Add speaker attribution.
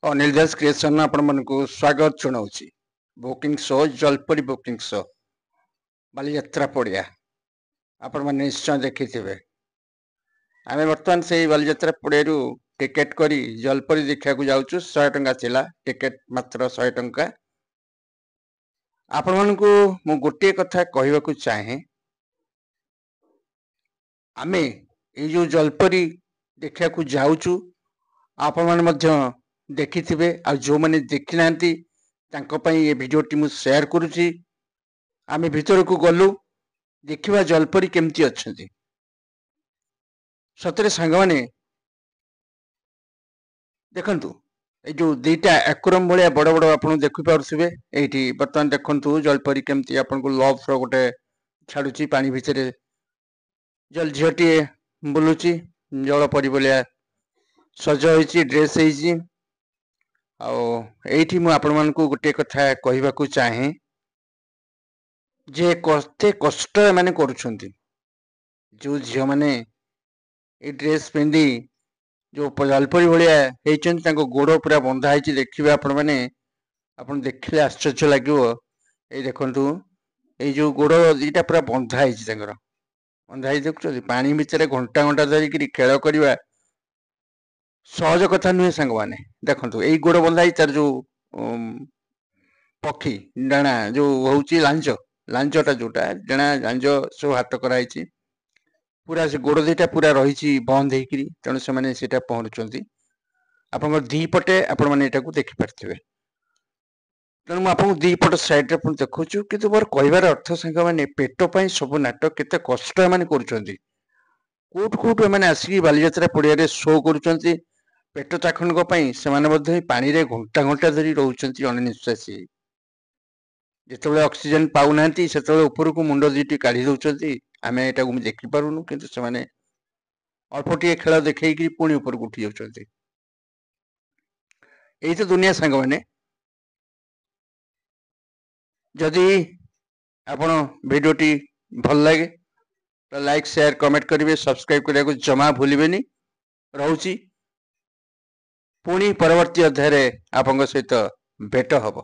Speaker 1: अनिल दास creation आपण मानक स्वागत जनाऊँ बुकिंग शो जलपरी बुकिंग शो बालीजात्रा पड़िया आपण मैंने निश्चय देखी थे। आम बर्तमान से बालीजात्रा पड़िया टिकेट करी जलपरी देखा जाऊँ 100 टंका थिला टिकेट मात्र 100 टंका। आपण मानक मु गोटे कथा कहवाक चाहे आम ये जलपरी देखा जाऊँ आपण मैंने देखी थे आ जो मैंने देखी ना ये भिडियोटी मु शेयर करुच्ची। आम भीतर को गलु देखा जलपरी केमती अच्छा सतरे सांग मैंने देखु ये जो दीटा एक्वेरियम भाया बड़ बड़ आप देखिपे ये बर्तमान देखु जलपरी केमती आपन को लव गोटे छाड़ुची पानी भितर जल झीटी बुलूची जल परी भाया सज हो ड्रेस आठी मुझे गोटे कथा कहवाक चाहे जे कते कष्ट मैंने करुछंती जो झील मैंने ये ड्रेस पिंधि जो जलपरी भाया गोड़ पूरा बंधा देखिए आपण मैंने आप देखिले आश्चर्य लगे। ये देखु ये जो गोड़ दीटा पूरा बंधा बंधा देखुं पानी भितर घंटा घंटा धरिकी खेल करवा सहज कथा नुहे सांग मैंने देखु यही गोड़ बंधा तार जो पक्षी डाणा जो हूँ लांच लांचटा जोटा डाणा लांच सब हाथ कराई पूरा से गोड़ दीटा पूरा रही बंद होकर तेणु से पहरुंच आप दीपटे आपण मैंने देखिपारे तेणु मुझे दीपट सैड्रे देखु कि मोर कहबार अर्थ सांग मैंने पेटपाई सब नाटक केते कष्ट मैंने कौट कौट मैंने आसिक बालीजात्रा पड़िया शो कर पेट चाखण से पानी रे घंटा घंटा धरी रोच अनिश्वासी जिते ऑक्सीजन पाऊना से ऊपर को मुंड दीटी काढ़ी दौरान आम यहाँ देखिपारूनु कि अल्प टे खेल देखी पुणी ऊपर को उठी जाती यही तो दुनिया सांग मैंने जदि आपण भिडियोटी भल लगे तो लाइक शेयर कमेंट करेंगे सब्सक्राइब करने को जमा भूलें रोची पुणी परवर्ती अध्याय आपन सहित भेट हम।